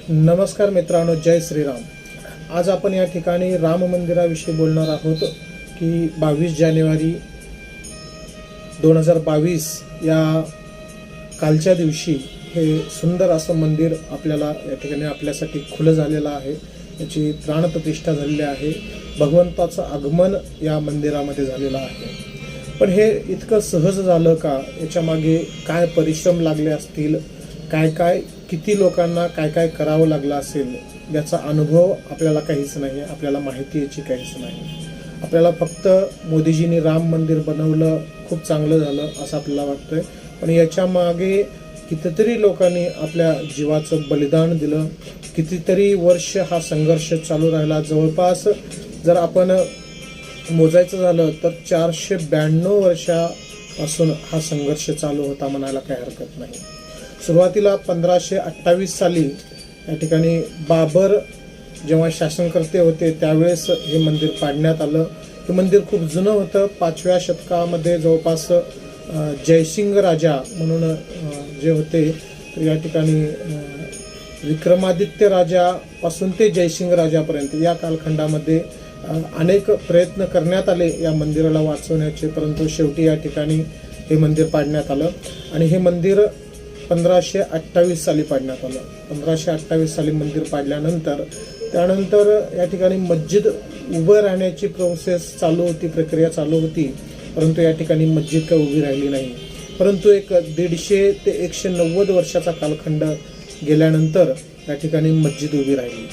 नमस्कार मित्रांनो, जय श्रीराम। आज आपण या ठिकाणी राम मंदिराविषयी बोलणार आहोत की 22 जानेवारी 2022 या कालच्या दिवशी हे सुंदर असं मंदिर आपल्याला या ठिकाणी आपल्यासाठी खुलं झालेलं आहे। याची प्राणप्रतिष्ठा झालेली आहे। भगवंताचं आगमन या मंदिरामध्ये झालेलं आहे। पण हे इतकं सहज झालं का? याच्या मागे काय परिश्रम लागले असतील, काय किती लोकांना काय करावं लागलं असेल, याचा अनुभव आपल्याला काहीच नाही, आपल्याला माहिती याची काहीच नाही। आपल्याला फक्त मोदीजींनी राम मंदिर बनवलं, खूप चांगलं झालं असं आपल्याला वाटतंय, पण याच्या मागे कितीतरी लोकांनी आपल्या जीवाचं बलिदान दिलं, कितीतरी वर्ष हा संघर्ष चालू राहिला। जवळपास जर आपण मोजायचं झालं तर 492 वर्षापासून हा संघर्ष चालू होता म्हणायला काही हरकत नाही। सुरुवातीला 1528 साली या ठिकाणी बाबर जेव्हा शासनकर्ते होते त्यावेळेस हे मंदिर पाडण्यात आलं। हे मंदिर खूप जुनं होतं। 5व्या शतकामध्ये जवळपास जयसिंग राजा म्हणून जे होते, तर या ठिकाणी विक्रमादित्य राजापासून ते जयसिंग राजापर्यंत या कालखंडामध्ये अनेक प्रयत्न करण्यात आले या मंदिराला वाचवण्याचे, परंतु शेवटी या ठिकाणी हे मंदिर पाडण्यात आलं। आणि हे मंदिर 1528 साली पाडण्यात आलं। 1528 साली मंदिर पाडल्यानंतर त्यानंतर या ठिकाणी मस्जिद उभं राहण्याची प्रोसेस चालू होती, प्रक्रिया चालू होती, परंतु या ठिकाणी मस्जिद काही उभी राहिली नाही। परंतु एक 150 ते 190 वर्षाचा कालखंड गेल्यानंतर या ठिकाणी मस्जिद उभी राहिली।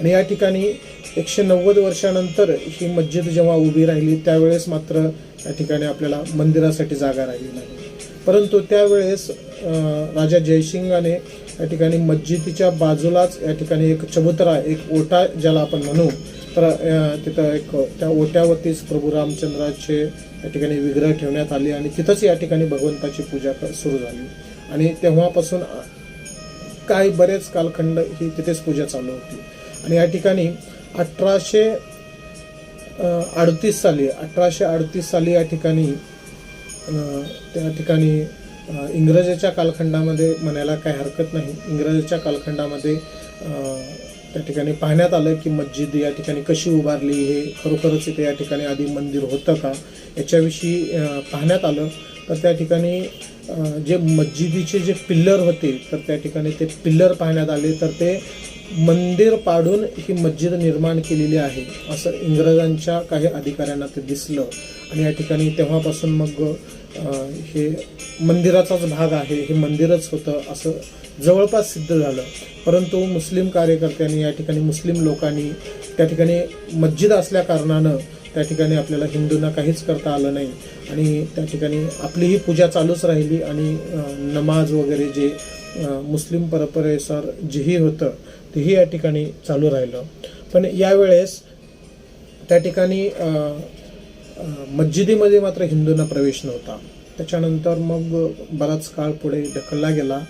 आणि या ठिकाणी 190 वर्षानंतर ही मस्जिद जेव्हा उभी राहिली त्यावेळेस मात्र या ठिकाणी आपल्याला मंदिरासाठी जागा राहिली नाही। परंतु त्यावेळेस राजा जयसिंगाने या ठिकाणी मस्जिदीच्या बाजूलाच या ठिकाणी एक चबुतरा, एक ओटा ज्याला आपण म्हणू, तर तिथं एक त्या ओट्यावरतीच प्रभू रामचंद्राचे या ठिकाणी विग्रह ठेवण्यात आले आणि तिथंच या ठिकाणी भगवंताची पूजा सुरू झाली। आणि तेव्हापासून काही बरेच कालखंड ही तिथेच पूजा चालू होती। आणि या ठिकाणी 1838 साली या ठिकाणी त्या ठिकाणी इंग्रजाच्या कालखंडामध्ये म्हणायला काही हरकत नाही, इंग्रजाच्या कालखंडामध्ये त्या ठिकाणी पाहण्यात आलं की मस्जिद या ठिकाणी कशी उभारली, हे खरोखरच इथे या ठिकाणी आधी मंदिर होतं का याच्याविषयी पाहण्यात आलं। तर त्या ठिकाणी जे मस्जिदीचे जे पिल्लर होते, तर त्या ठिकाणी ते पिल्लर पाहण्यात आले, तर ते मंदिर पाडून ही मस्जिद निर्माण केलेली आहे असं इंग्रजांच्या काही अधिकाऱ्यांना ते दिसलं। आणि या ठिकाणी तेव्हापासून मग हे मंदिराचाच भाग आहे, हे मंदिरच होतं असं जवळपास सिद्ध झालं। परंतु मुस्लिम कार्यकर्त्यांनी या ठिकाणी, मुस्लिम लोकांनी त्या ठिकाणी मस्जिद असल्या कारणानं त्या ठिकाणी आपल्याला हिंदूंना काहीच करता आलं नाही आणि त्या ठिकाणी आपली ही पूजा चालूच राहिली आणि नमाज वगैरे जे मुस्लिम परंपरेनुसार जेही होतं तेही या ठिकाणी चालू राहिलं। पण यावेळेस त्या ठिकाणी मस्जिदीमध्ये मात्र हिंदूंना प्रवेश नव्हता। त्याच्यानंतर मग बराच काळ पुढे ढकलला गेला।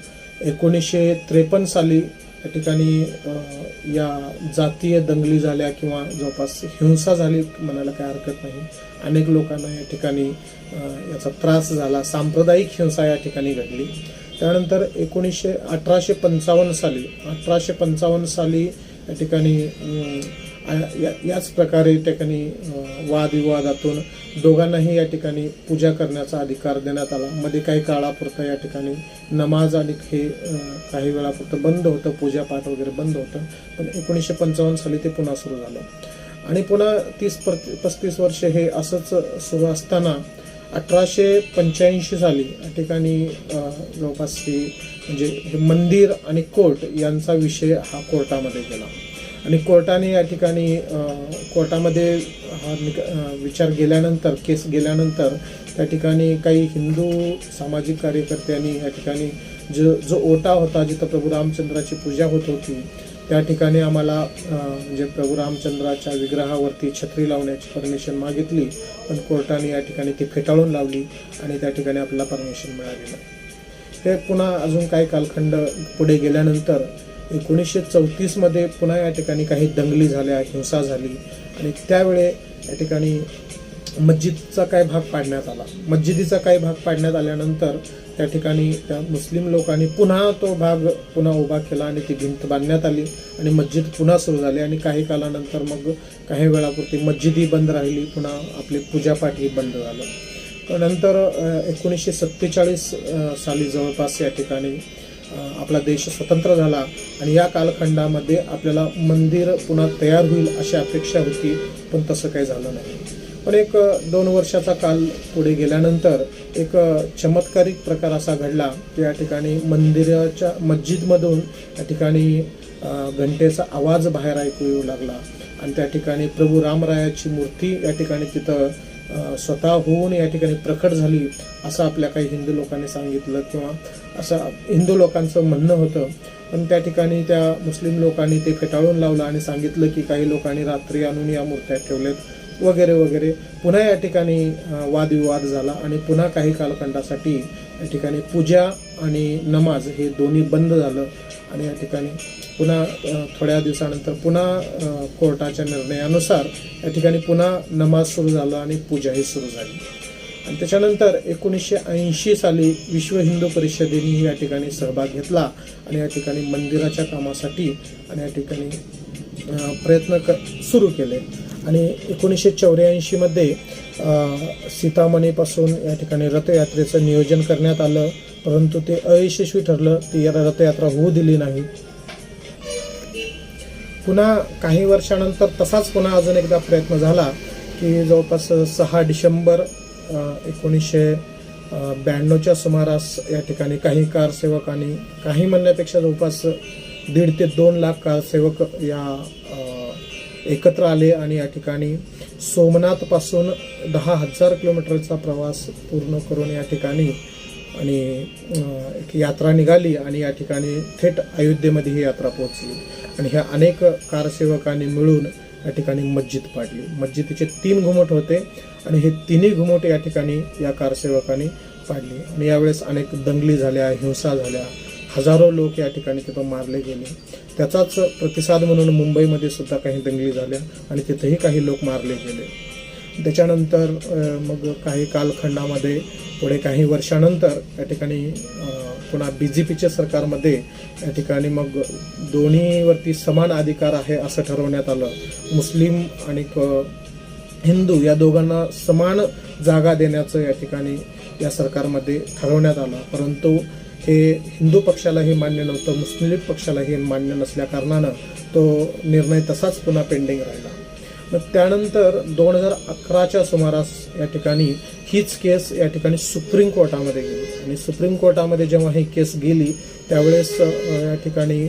1953 साली या ठिकाणी या जातीय दंगली झाल्या किंवा जवळपास हिंसा झाली म्हणायला काही हरकत नाही। अनेक लोकांना या ठिकाणी याचा त्रास झाला, सांप्रदायिक हिंसा या ठिकाणी घडली। त्यानंतर 1855 साली या ठिकाणी याच प्रकारे त्या ठिकाणी वादविवादातून दोघांनाही या ठिकाणी पूजा करण्याचा अधिकार देण्यात आला। मध्ये काही काळापुरतं या ठिकाणी नमाज आणि हे काही वेळापुरतं बंद होतं, पूजापाठ वगैरे बंद होतं, पण 1955 साली ते पुन्हा सुरू झालं। आणि पुन्हा 30-35 वर्ष हे असंच सुरू असताना 1885 साली या ठिकाणी जवळपास म्हणजे हे मंदिर आणि कोर्ट यांचा विषय हा कोर्टामध्ये गेला। आणि कोर्टाने या ठिकाणी कोर्टामध्ये हा विचार गेल्यानंतर, केस गेल्यानंतर त्या ठिकाणी काही हिंदू सामाजिक कार्यकर्त्यांनी या ठिकाणी जो ओटा होता जिथं प्रभू रामचंद्राची पूजा होत होती त्या ठिकाणी आम्हाला म्हणजे प्रभू रामचंद्राच्या विग्रहावरती छत्री लावण्याची परमिशन मागितली, पण कोर्टाने या ठिकाणी ती फेटाळून लावली आणि त्या ठिकाणी आपल्याला परमिशन मिळाली नाही। हे पुन्हा अजून काही कालखंड पुढे गेल्यानंतर 1934 मध्ये पुन्हा या ठिकाणी काही दंगली झाल्या, हिंसा झाली आणि त्यावेळे या ठिकाणी मस्जिदचा काही भाग पाडण्यात आला. मस्जिदीचा काही भाग पाडण्यात आल्यानंतर त्या ठिकाणी त्या मुस्लिम लोकांनी पुन्हा तो भाग पुन्हा उभा केला आणि ती भिंत बांधण्यात आली आणि मस्जिद पुन्हा सुरू झाली. आणि काही कालानंतर मग काही वेळापुरती मस्जिदही बंद राहिली, पुन्हा आपले पूजापाठही बंद झालं. नंतर 1947 साली जवळपास या ठिकाणी आपला देश स्वतंत्र झाला आणि या कालखंडामध्ये आपल्याला मंदिर पुन्हा तयार होईल अशी अपेक्षा होती, पण तसं काही झालं नाही. पण एक 2 वर्षाचा काल पुढे गेल्यानंतर एक चमत्कारिक प्रकार असा घडला की या ठिकाणी मंदिराच्या मस्जिदमधून या ठिकाणी घंटेचा आवाज बाहेर ऐकू येऊ लागला आणि त्या ठिकाणी प्रभू रामरायाची मूर्ती या ठिकाणी तिथं स्वतः होऊन या ठिकाणी प्रकट झाली असं आपल्या काही हिंदू लोकांनी सांगितलं किंवा असं हिंदू लोकांचं म्हणणं होतं. पण त्या ठिकाणी त्या मुस्लिम लोकांनी ते फेटाळून लावलं आणि सांगितलं की काही लोकांनी रात्री आणून या मूर्त्या ठेवल्यात वगैरे वगैरे. पुन्हा या ठिकाणी वादविवाद झाला आणि पुन्हा काही कालखंडासाठी या ठिकाणी पूजा आणि नमाज हे दोन्ही बंद झालं आणि या ठिकाणी पुन्हा थोड्या दिवसानंतर पुन्हा कोर्टाच्या निर्णयानुसार या ठिकाणी पुन्हा नमाज सुरू झाला आणि पूजाही सुरू झाली. आणि त्याच्यानंतर 1980 साली विश्व हिंदू परिषदेने या ठिकाणी सहभाग घेतला आणि या ठिकाणी मंदिराच्या कामासाठी आणि या ठिकाणी प्रयत्न सुरू केले. आणि 1984 मध्ये सीतामणीपासून या ठिकाणी रथयात्रेचं नियोजन करण्यात आलं, परंतु ते अयशस्वी ठरलं. ती रथयात्रा होऊ दिली नाही. पुन्हा काही वर्षानंतर तसाच पुन्हा अजून एकदा प्रयत्न झाला की जवळपास 6 डिसेंबर 1992च्या सुमारास या ठिकाणी काही कारसेवकांनी, काही म्हणण्यापेक्षा जवळपास 1.5 ते 2 लाख कारसेवक या एकत्र आले आणि या ठिकाणी सोमनाथपासून 10,000 किलोमीटरचा प्रवास पूर्ण करून या ठिकाणी आणि एक यात्रा निघाली आणि या ठिकाणी थेट अयोध्येमध्ये ही यात्रा पोहोचली. आणि ह्या अनेक कारसेवकांनी मिळून या ठिकाणी मस्जिद पाडली. मस्जिदीचे 3 घुमट होते आणि हे 3ही घुमट या ठिकाणी या कारसेवकांनी पाडली. आणि यावेळेस अनेक दंगली झाल्या, हिंसा झाल्या, हजारो लोक या ठिकाणी तिथं मारले गेले. त्याचाच प्रतिसाद म्हणून मुंबईमध्ये सुद्धा काही दंगली झाल्या आणि तिथेही काही लोक मारले गेले. त्याच्यानंतर मग काही कालखंडामध्ये पुढे काही वर्षानंतर या ठिकाणी पुन्हा BJPच्या सरकारमध्ये या ठिकाणी मग दोन्हीवरती समान अधिकार आहे असं ठरवण्यात आलं. मुस्लिम आणि हिंदू या दोघांना समान जागा देण्याचं या ठिकाणी या सरकारमध्ये ठरवण्यात आलं. परंतु हे हिंदू पक्षाला हे मान्य नव्हतं, मुस्लिम पक्षाला हे मान्य नसल्या कारणानं तो निर्णय तसाच पुन्हा पेंडिंग राहिला. मग त्यानंतर 2011च्या सुमारास या ठिकाणी हीच केस या ठिकाणी सुप्रीम कोर्टामध्ये गेली आणि सुप्रीम कोर्टामध्ये जेव्हा ही केस गेली त्यावेळेस या ठिकाणी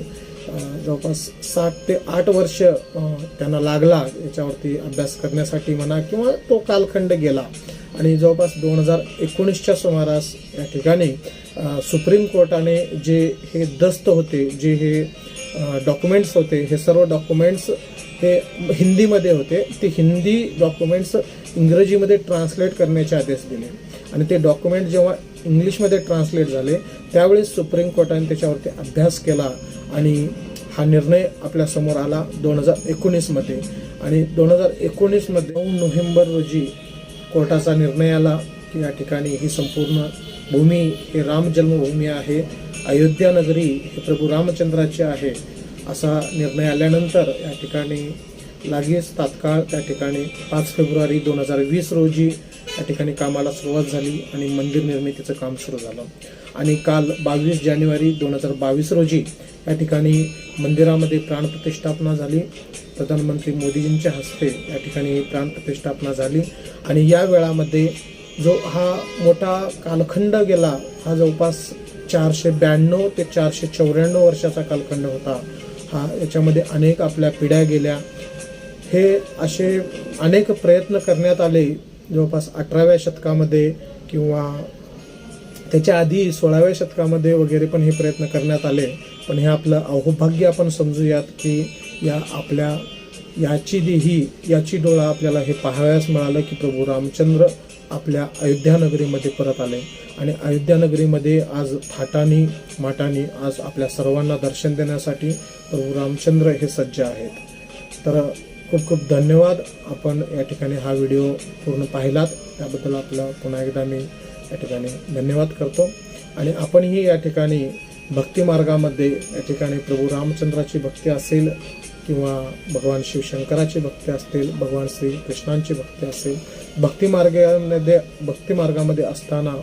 जवळपास 7 ते 8 वर्ष त्यांना लागला याच्यावरती अभ्यास करण्यासाठी म्हणा किंवा तो कालखंड गेला. आणि जवळपास 2019च्या सुमारास या ठिकाणी सुप्रीम कोर्टाने जे हे दस्त होते, जे हे डॉक्युमेंट्स होते, हे सर्व डॉक्युमेंट्स हे हिंदीमध्ये होते, ते हिंदी डॉक्युमेंट्स इंग्रजीमध्ये ट्रान्सलेट करण्याचे आदेश दिले. आणि ते डॉक्युमेंट जेव्हा इंग्लिशमध्ये ट्रान्सलेट झाले त्यावेळेस सुप्रीम कोर्टाने त्याच्यावरती अभ्यास केला आणि हा निर्णय आपल्यासमोर आला 2019 मध्ये. आणि 2019 मध्ये 9 नोव्हेंबर रोजी कोर्टाचा निर्णय आला की या ठिकाणी ही संपूर्ण भूमी हे राम जन्मभूमी आहे, अयोध्या नगरी हे प्रभू रामचंद्राची आहे असा निर्णय आल्यानंतर या ठिकाणी लागेच तात्काळ त्या ठिकाणी 5 फेब्रुवारी 2020 रोजी या ठिकाणी कामाला सुरुवात झाली आणि मंदिर निर्मितीचं काम सुरू झालं. आणि काल 22 जानेवारी 2022 रोजी या ठिकाणी मंदिरामध्ये प्राणप्रतिष्ठापना झाली. प्रधानमंत्री मोदीजींच्या हस्ते या ठिकाणी प्राणप्रतिष्ठापना झाली. आणि या वेळामध्ये जो हा मोठा कालखंड गेला हा जवळपास 492 ते 494 वर्षाचा कालखंड होता. हा याच्यामध्ये अनेक आपल्या पिढ्या गेल्या. हे असे अनेक प्रयत्न करण्यात आले जवळपास 18व्या शतकामध्ये किंवा त्याच्या आधी 16व्या शतकामध्ये वगैरे पण हे प्रयत्न करण्यात आले. पण हे आपलं अहोभाग्य आपण समजूयात की या आपल्या याची डोळा आपल्याला हे पाहावयास मिळालं की प्रभू रामचंद्र आपल्या अयोध्या नगरीमध्ये परत आले. आणि अयोध्या नगरीमध्ये आज थाटानी माटानी आज आपल्या सर्वांना दर्शन देण्यासाठी प्रभू रामचंद्र हे सज्ज आहेत. तर खूप खूप धन्यवाद. आपण या ठिकाणी हा व्हिडिओ पूर्ण पाहिलात त्याबद्दल आपलं पुन्हा एकदा मी या ठिकाणी धन्यवाद करतो. आणि आपणही या ठिकाणी भक्ती मार्गामध्ये या ठिकाणी प्रभू रामचंद्राची भक्ती असेल किंवा भगवान शिवशंकराची भक्ती असतील, भगवान श्री कृष्णांची भक्ती असेल, भक्ती मार्गामध्ये असताना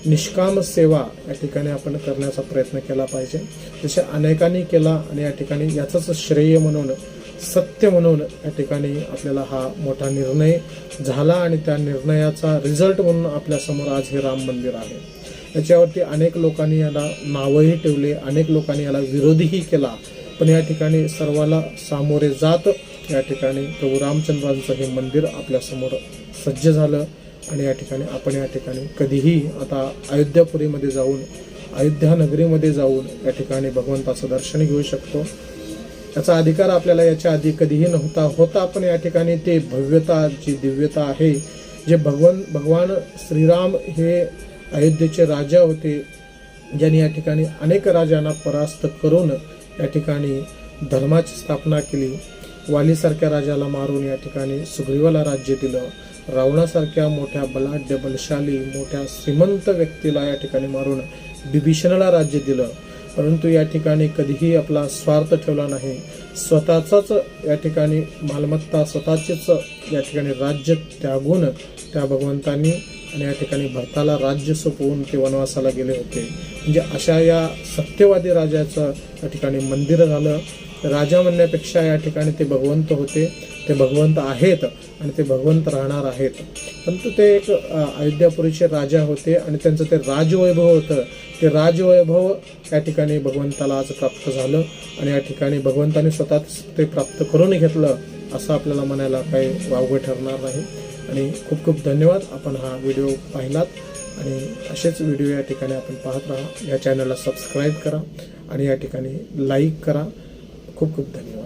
निष्काम सेवा या ठिकाणी आपण करण्याचा प्रयत्न केला पाहिजे. जसे अनेकांनी केला आणि या ठिकाणी याचंच श्रेय म्हणून, सत्य म्हणून या ठिकाणी आपल्याला हा मोठा निर्णय झाला आणि त्या निर्णयाचा रिझल्ट म्हणून आपल्यासमोर आज हे राम मंदिर आहे. याच्यावरती अनेक लोकांनी याला नावही ठेवले, अनेक लोकांनी याला विरोधही केला, पण या ठिकाणी सर्वाला सामोरे जात या ठिकाणी प्रभू रामचंद्रांचं हे मंदिर आपल्यासमोर सज्ज झालं. आणि या ठिकाणी आपण या ठिकाणी कधीही आता अयोध्यापुरीमध्ये जाऊन, अयोध्या नगरीमध्ये जाऊन या ठिकाणी भगवंताचं दर्शन घेऊ शकतो. याचा अधिकार आपल्याला याच्या आधी कधीही होता, पण या ठिकाणी ते भव्यता, जी दिव्यता आहे, जे भगवान श्रीराम हे अयोध्येचे राजा होते, ज्यांनी या ठिकाणी अनेक राजांना परास्त करून या ठिकाणी धर्माची स्थापना केली. वालीसारख्या राजाला मारून या ठिकाणी सुग्रीवाला राज्य दिलं. रावणासारख्या मोठ्या बलाढ्य, बलशाली, मोठ्या श्रीमंत व्यक्तीला या ठिकाणी मारून बिभीषणाला राज्य दिलं. परंतु या ठिकाणी कधीही आपला स्वार्थ ठेवला नाही. स्वतःचाच या ठिकाणी मालमत्ता, स्वतःचेच या ठिकाणी राज्य त्यागून त्या भगवंतांनी आणि या ठिकाणी भरताला राज्य सोपवून ते वनवासाला गेले होते. म्हणजे अशा या सत्यवादी राजाचं या ठिकाणी मंदिर झालं. राजा म्हणण्यापेक्षा या ठिकाणी ते भगवंत होते, ते भगवंत आहेत आणि ते भगवंत राहणार आहेत. परंतु ते एक अयोध्यापुरीचे राजा होते आणि त्यांचं ते राजवैभव होतं. ते राजवैभव या ठिकाणी भगवंताला आज प्राप्त झालं आणि या ठिकाणी भगवंताने स्वतःच ते प्राप्त करून घेतलं, असं आपल्याला म्हणायला काही वावगं ठरणार नाही. आणि खूप खूप धन्यवाद. आपण हा व्हिडिओ पाहिलात आणि असेच व्हिडिओ या ठिकाणी आपण पाहत राहा. या चॅनलला सबस्क्राईब करा आणि या ठिकाणी लाईक करा. खूप खूप धन्यवाद.